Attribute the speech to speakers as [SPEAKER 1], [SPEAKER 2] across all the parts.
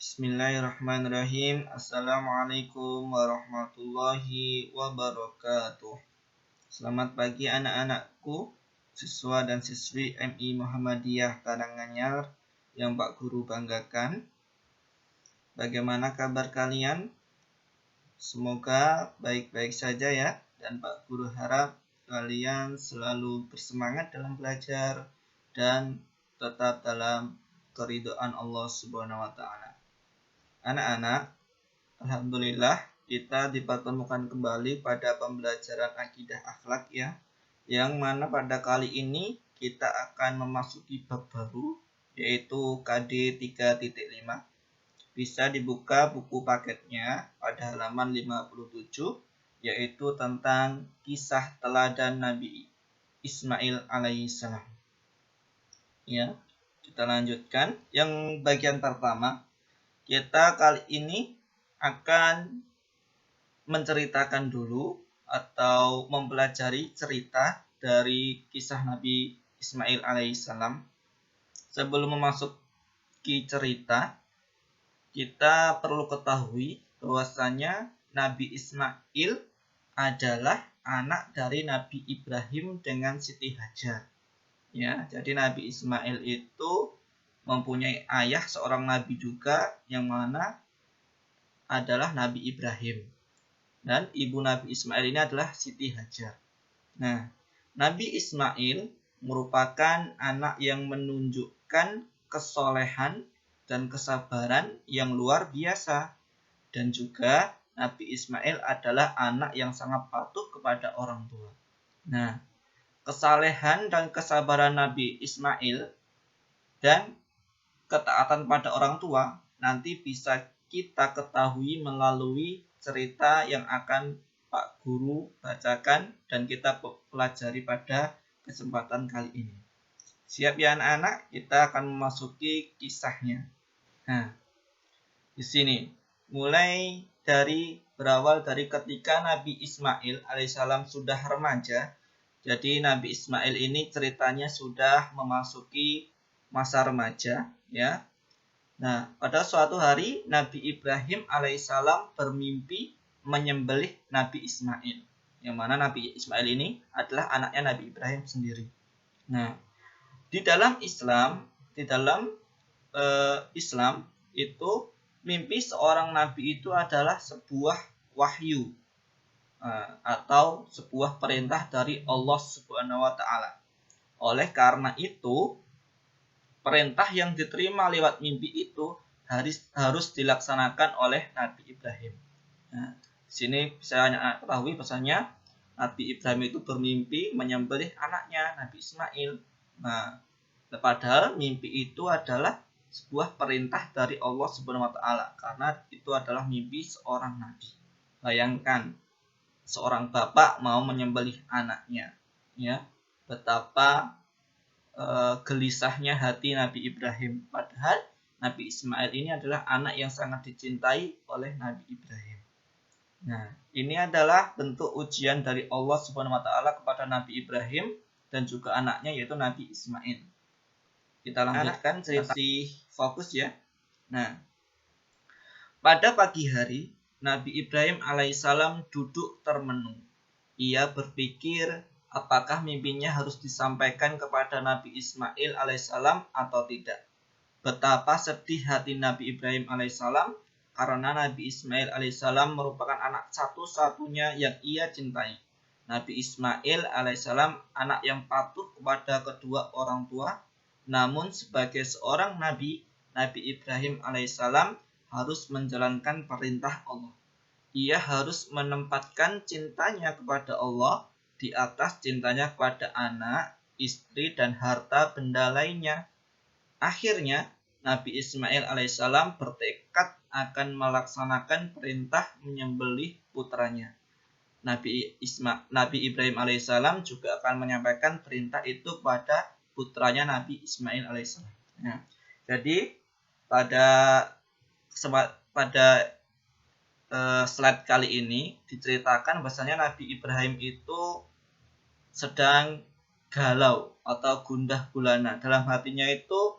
[SPEAKER 1] Bismillahirrahmanirrahim. Assalamualaikum warahmatullahi wabarakatuh. Selamat pagi anak-anakku, siswa dan siswi MI Muhammadiyah Karanganyar yang Pak Guru banggakan. Bagaimana kabar kalian? Semoga baik-baik saja ya. Dan Pak Guru harap kalian selalu bersemangat dalam belajar dan tetap dalam keridhaan Allah Subhanahu wa taala. Anak-anak, alhamdulillah kita dipertemukan kembali pada pembelajaran akidah akhlak ya. Yang mana pada kali ini kita akan memasuki bab baru yaitu KD 3.5. Bisa dibuka buku paketnya pada halaman 57 yaitu tentang kisah teladan Nabi Ismail alaihissalam. Ya, kita lanjutkan. Yang bagian pertama, kita kali ini akan menceritakan dulu atau mempelajari cerita dari kisah Nabi Ismail alaihissalam. Sebelum memasuki cerita, kita perlu ketahui bahwasanya Nabi Ismail adalah anak dari Nabi Ibrahim dengan Siti Hajar. Ya, jadi Nabi Ismail itu mempunyai ayah seorang nabi juga yang mana adalah Nabi Ibrahim. Dan ibu Nabi Ismail ini adalah Siti Hajar. Nah, Nabi Ismail merupakan anak yang menunjukkan kesolehan dan kesabaran yang luar biasa. Dan juga Nabi Ismail adalah anak yang sangat patuh kepada orang tua. Nah, kesalehan dan kesabaran Nabi Ismail dan ketaatan pada orang tua nanti bisa kita ketahui melalui cerita yang akan Pak Guru bacakan dan kita pelajari pada kesempatan kali ini. Siap ya anak-anak? Kita akan memasuki kisahnya. Nah, di sini mulai berawal dari ketika Nabi Ismail alaihissalam sudah remaja. Jadi Nabi Ismail ini ceritanya sudah memasuki masa remaja ya. Nah, pada suatu hari Nabi Ibrahim alaihissalam bermimpi menyembelih Nabi Ismail. Yang mana Nabi Ismail ini adalah anaknya Nabi Ibrahim sendiri. Nah, di dalam Islam itu mimpi seorang nabi itu adalah sebuah wahyu atau sebuah perintah dari Allah Subhanahu wa taala. Oleh karena itu, perintah yang diterima lewat mimpi itu harus dilaksanakan oleh Nabi Ibrahim. Nah, di sini bisa ketahui bahasanya Nabi Ibrahim itu bermimpi menyembelih anaknya Nabi Ismail. Nah, padahal mimpi itu adalah sebuah perintah dari Allah Subhanahu wa taala karena itu adalah mimpi seorang nabi. Bayangkan seorang bapak mau menyembelih anaknya, ya. Betapa gelisahnya hati Nabi Ibrahim. Padahal Nabi Ismail ini adalah anak yang sangat dicintai oleh Nabi Ibrahim. Nah, ini adalah bentuk ujian dari Allah Subhanahu wa taala kepada Nabi Ibrahim dan juga anaknya yaitu Nabi Ismail. Kita lanjutkan cerita fokus ya. Nah, pada pagi hari Nabi Ibrahim alaihissalam duduk termenung. Ia berpikir apakah mimpinya harus disampaikan kepada Nabi Ismail alaihissalam atau tidak. Betapa sedih hati Nabi Ibrahim alaihissalam karena Nabi Ismail alaihissalam merupakan anak satu-satunya yang ia cintai. Nabi Ismail alaihissalam anak yang patuh kepada kedua orang tua. Namun sebagai seorang nabi, Nabi Ibrahim alaihissalam harus menjalankan perintah Allah. Ia harus menempatkan cintanya kepada Allah di atas cintanya kepada anak, istri, dan harta benda lainnya. Akhirnya, Nabi Ismail alaihissalam bertekad akan melaksanakan perintah menyembelih putranya. Nabi Ibrahim alaihissalam juga akan menyampaikan perintah itu pada putranya Nabi Ismail alaihissalam. Nah, jadi pada slide kali ini diceritakan bahwasanya Nabi Ibrahim itu sedang galau atau gundah gulana. Dalam hatinya itu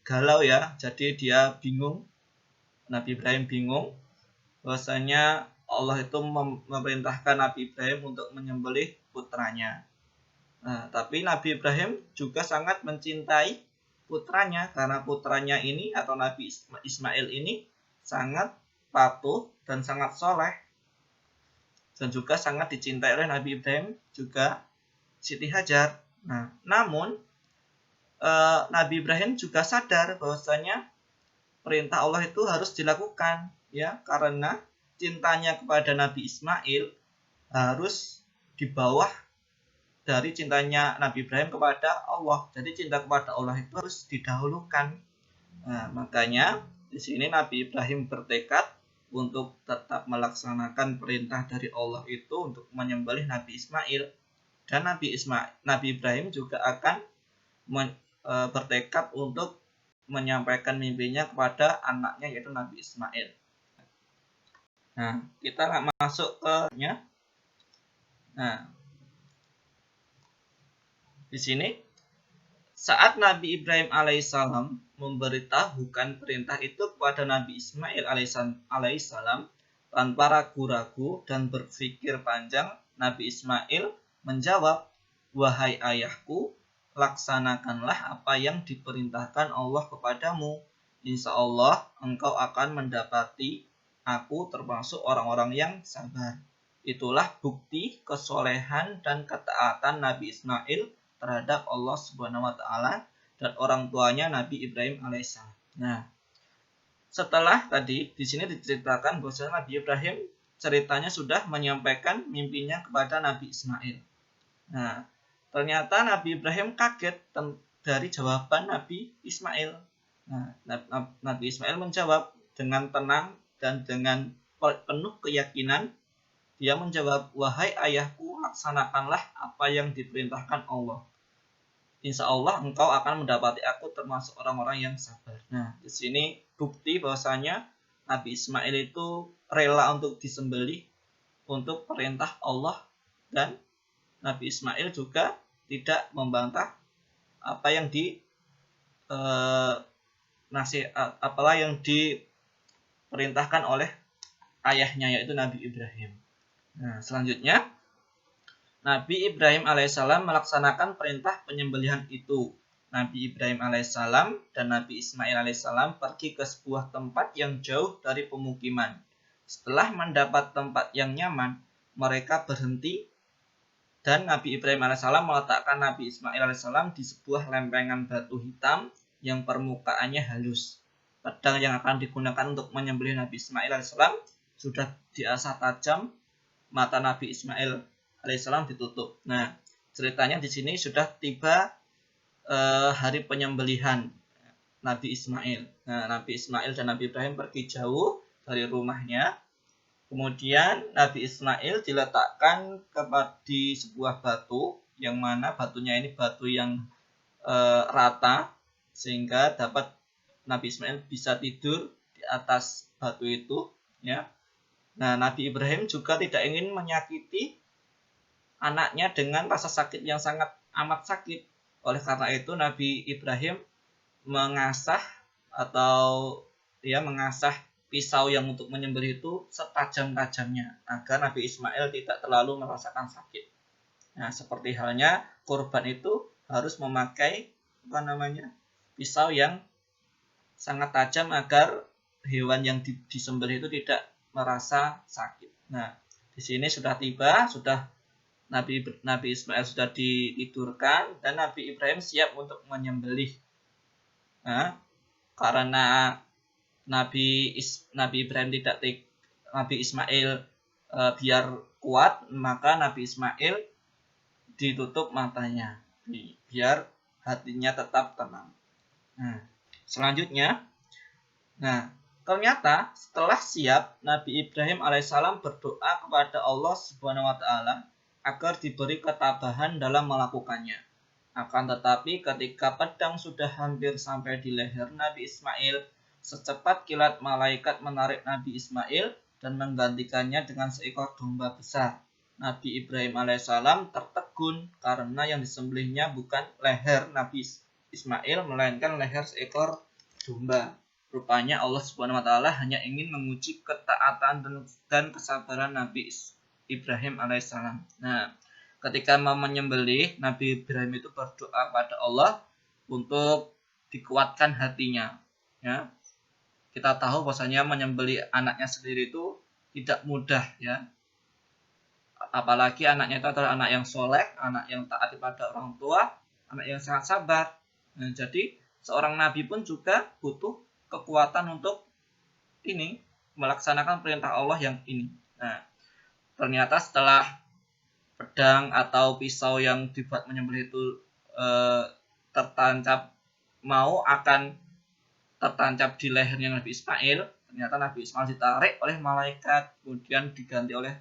[SPEAKER 1] galau ya. Jadi dia bingung, Nabi Ibrahim bingung bahwasanya Allah itu memerintahkan Nabi Ibrahim untuk menyembelih putranya. Nah, tapi Nabi Ibrahim juga sangat mencintai putranya karena putranya ini atau Nabi Ismail ini sangat patuh dan sangat soleh dan juga sangat dicintai oleh Nabi Ibrahim juga Siti Hajar. Nah, namun Nabi Ibrahim juga sadar bahwasanya perintah Allah itu harus dilakukan ya, karena cintanya kepada Nabi Ismail harus di bawah dari cintanya Nabi Ibrahim kepada Allah. Jadi cinta kepada Allah itu harus didahulukan. Nah, makanya di sini Nabi Ibrahim bertekad untuk tetap melaksanakan perintah dari Allah itu untuk menyembelih Nabi Ismail. Dan Nabi Ibrahim juga akan bertekad untuk menyampaikan mimpinya kepada anaknya yaitu Nabi Ismail. Nah, kita masuk ke nya. Nah, di sini saat Nabi Ibrahim alaihissalam memberitahukan perintah itu kepada Nabi Ismail alaihissalam tanpa ragu-ragu dan berpikir panjang, Nabi Ismail menjawab, "Wahai ayahku, laksanakanlah apa yang diperintahkan Allah kepadamu. Insya Allah engkau akan mendapati aku termasuk orang-orang yang sabar." Itulah bukti kesolehan dan ketaatan Nabi Ismail terhadap Allah Subhanahu wa taala dan orang tuanya Nabi Ibrahim alaihissalam. Nah, setelah tadi di sini diceritakan bahwa Nabi Ibrahim ceritanya sudah menyampaikan mimpinya kepada Nabi Ismail. Nah, ternyata Nabi Ibrahim kaget dari jawaban Nabi Ismail. Nah, Nabi Ismail menjawab dengan tenang dan dengan penuh keyakinan. Dia menjawab, "Wahai ayahku, laksanakanlah apa yang diperintahkan Allah. Insya Allah engkau akan mendapati aku termasuk orang-orang yang sabar." Nah, di sini bukti bahwasanya Nabi Ismail itu rela untuk disembelih untuk perintah Allah dan Nabi Ismail juga tidak membantah apa yang apalah yang diperintahkan oleh ayahnya yaitu Nabi Ibrahim. Nah, selanjutnya Nabi Ibrahim alaihissalam melaksanakan perintah penyembelihan itu. Nabi Ibrahim alaihissalam dan Nabi Ismail alaihissalam pergi ke sebuah tempat yang jauh dari pemukiman. Setelah mendapat tempat yang nyaman, mereka berhenti dan Nabi Ibrahim alaihissalam meletakkan Nabi Ismail alaihissalam di sebuah lempengan batu hitam yang permukaannya halus. Pedang yang akan digunakan untuk menyembelih Nabi Ismail alaihissalam sudah diasah tajam, mata Nabi Ismail alaihissalam ditutup. Nah, ceritanya di sini sudah tiba hari penyembelihan Nabi Ismail. Nah, Nabi Ismail dan Nabi Ibrahim pergi jauh dari rumahnya. Kemudian Nabi Ismail diletakkan di sebuah batu, yang mana batunya ini batu yang rata, sehingga dapat Nabi Ismail bisa tidur di atas batu itu. Ya. Nah, Nabi Ibrahim juga tidak ingin menyakiti anaknya dengan rasa sakit yang sangat amat sakit. Oleh karena itu Nabi Ibrahim mengasah pisau yang untuk menyembelih itu setajam-tajamnya agar Nabi Ismail tidak terlalu merasakan sakit. Nah, seperti halnya kurban itu harus memakai pisau yang sangat tajam agar hewan yang disembelih itu tidak merasa sakit. Nah, di sini sudah tiba, Nabi Ismail sudah ditidurkan dan Nabi Ibrahim siap untuk menyembelih. Nah, karena Nabi Ibrahim Nabi Ismail biar kuat, maka Nabi Ismail ditutup matanya biar hatinya tetap tenang. Nah, selanjutnya, ternyata setelah siap, Nabi Ibrahim alaihissalam berdoa kepada Allah Subhanahu wa taala agar diberi ketabahan dalam melakukannya. Akan tetapi ketika pedang sudah hampir sampai di leher Nabi Ismail, secepat kilat malaikat menarik Nabi Ismail dan menggantikannya dengan seekor domba besar. Nabi Ibrahim alaihissalam tertegun karena yang disembelihnya bukan leher Nabi Ismail, melainkan leher seekor domba. Rupanya Allah Subhanahu wa taala hanya ingin menguji ketaatan dan kesabaran Nabi Ibrahim alaihissalam. Nah, ketika mau menyembelih, Nabi Ibrahim itu berdoa pada Allah untuk dikuatkan hatinya. Ya, kita tahu bahwasanya menyembelih anaknya sendiri itu tidak mudah, ya. Apalagi anaknya itu adalah anak yang soleh, anak yang taat kepada orang tua, anak yang sangat sabar. Nah, jadi seorang nabi pun juga butuh kekuatan untuk ini melaksanakan perintah Allah yang ini. Nah, ternyata setelah pedang atau pisau yang dibuat menyembelih itu tertancap akan tertancap di lehernya Nabi Ismail, ternyata Nabi Ismail ditarik oleh malaikat, kemudian diganti oleh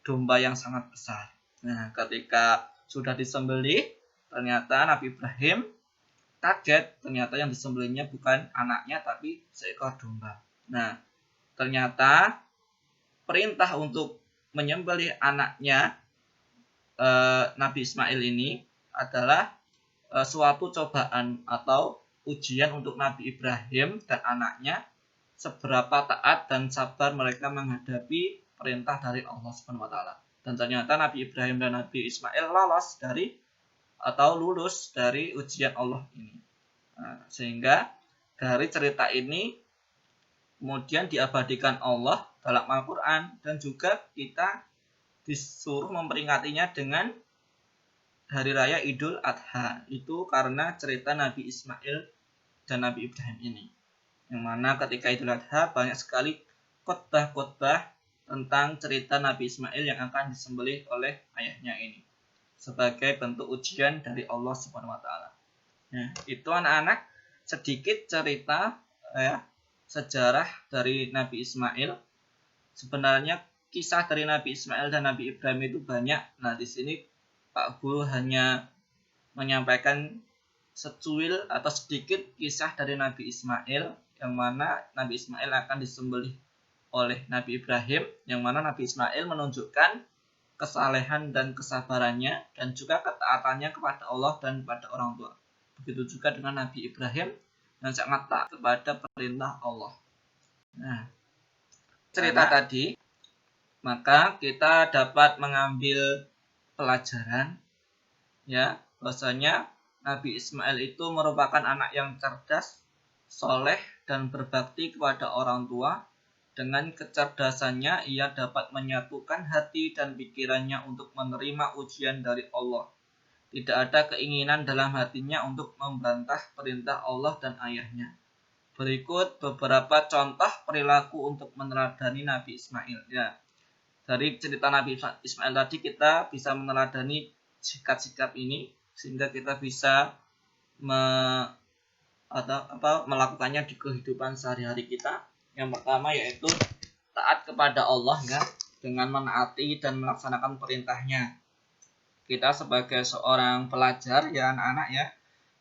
[SPEAKER 1] domba yang sangat besar. Nah, ketika sudah disembelih, ternyata Nabi Ibrahim kaget, ternyata yang disembelihnya bukan anaknya tapi seekor domba. Nah, ternyata perintah untuk menyembelih anaknya Nabi Ismail ini adalah suatu cobaan atau ujian untuk Nabi Ibrahim dan anaknya, seberapa taat dan sabar mereka menghadapi perintah dari Allah Subhanahu wa taala. Dan ternyata Nabi Ibrahim dan Nabi Ismail lulus dari ujian Allah ini. Nah, sehingga dari cerita ini kemudian diabadikan Allah dalam Al-Quran, dan juga kita disuruh memperingatinya dengan Hari Raya Idul Adha. Itu karena cerita Nabi Ismail dan Nabi Ibrahim ini. Yang mana ketika Idul Adha banyak sekali khotbah-khotbah tentang cerita Nabi Ismail yang akan disembelih oleh ayahnya ini, sebagai bentuk ujian dari Allah Subhanahu wa taala. Nah, itu anak-anak sedikit cerita sejarah dari Nabi Ismail. Sebenarnya kisah dari Nabi Ismail dan Nabi Ibrahim itu banyak. Nah, di sini Pak Guru hanya menyampaikan secuil atau sedikit kisah dari Nabi Ismail, yang mana Nabi Ismail akan disembelih oleh Nabi Ibrahim, yang mana Nabi Ismail menunjukkan kesalehan dan kesabarannya dan juga ketaatannya kepada Allah dan kepada orang tua. Begitu juga dengan Nabi Ibrahim yang sangat taat kepada perintah Allah. Nah, cerita tadi, maka kita dapat mengambil pelajaran, ya, bahwasanya Nabi Ismail itu merupakan anak yang cerdas, soleh, dan berbakti kepada orang tua. Dengan kecerdasannya, ia dapat menyatukan hati dan pikirannya untuk menerima ujian dari Allah. Tidak ada keinginan dalam hatinya untuk membantah perintah Allah dan ayahnya. Berikut beberapa contoh perilaku untuk meneladani Nabi Ismail. Ya, dari cerita Nabi Ismail tadi kita bisa meneladani sikap-sikap ini, sehingga kita bisa melakukannya di kehidupan sehari-hari kita. Yang pertama yaitu taat kepada Allah, ya, dengan menaati dan melaksanakan perintahnya. Kita sebagai seorang pelajar, ya anak-anak, ya,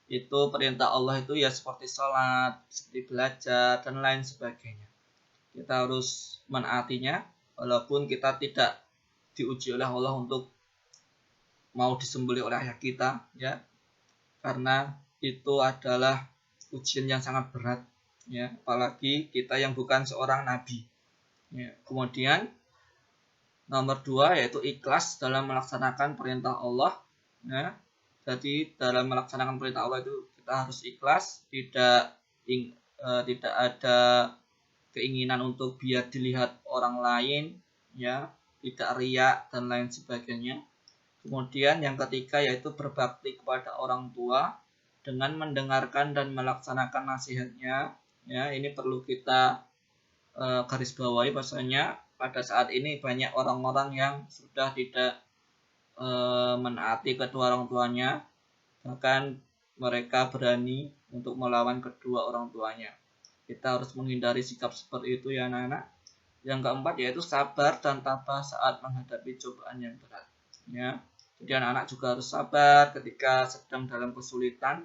[SPEAKER 1] itu perintah Allah itu ya seperti sholat, seperti belajar, dan lain sebagainya. Kita harus menaatinya, walaupun kita tidak diuji oleh Allah untuk mau disembelih oleh ayah kita, ya, karena itu adalah ujian yang sangat berat, ya, apalagi kita yang bukan seorang nabi. Ya. Kemudian nomor 2 yaitu ikhlas dalam melaksanakan perintah Allah. Ya. Jadi dalam melaksanakan perintah Allah itu kita harus ikhlas, tidak ada keinginan untuk biar dilihat orang lain, ya, tidak riak dan lain sebagainya. Kemudian yang ketiga yaitu berbakti kepada orang tua dengan mendengarkan dan melaksanakan nasihatnya. Ya, ini perlu kita garis bawahi, bahwasanya pada saat ini banyak orang-orang yang sudah tidak menaati kedua orang tuanya, bahkan mereka berani untuk melawan kedua orang tuanya. Kita harus menghindari sikap seperti itu, ya anak-anak. Yang keempat yaitu sabar dan tabah saat menghadapi cobaan yang berat. Ya, jadi anak-anak juga harus sabar ketika sedang dalam kesulitan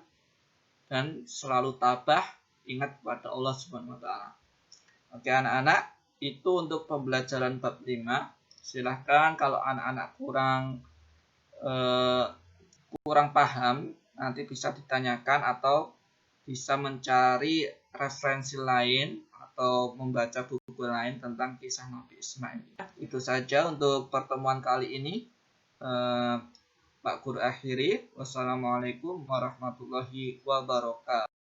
[SPEAKER 1] dan selalu tabah, ingat kepada Allah Subhanahu wa taala. Oke anak-anak, itu untuk pembelajaran bab 5. Silahkan kalau anak-anak kurang paham, nanti bisa ditanyakan atau bisa mencari referensi lain atau membaca buku lain tentang kisah Nabi Ismail. Itu saja untuk pertemuan kali ini. Pak Guru akhiri. Wassalamualaikum warahmatullahi wabarakatuh.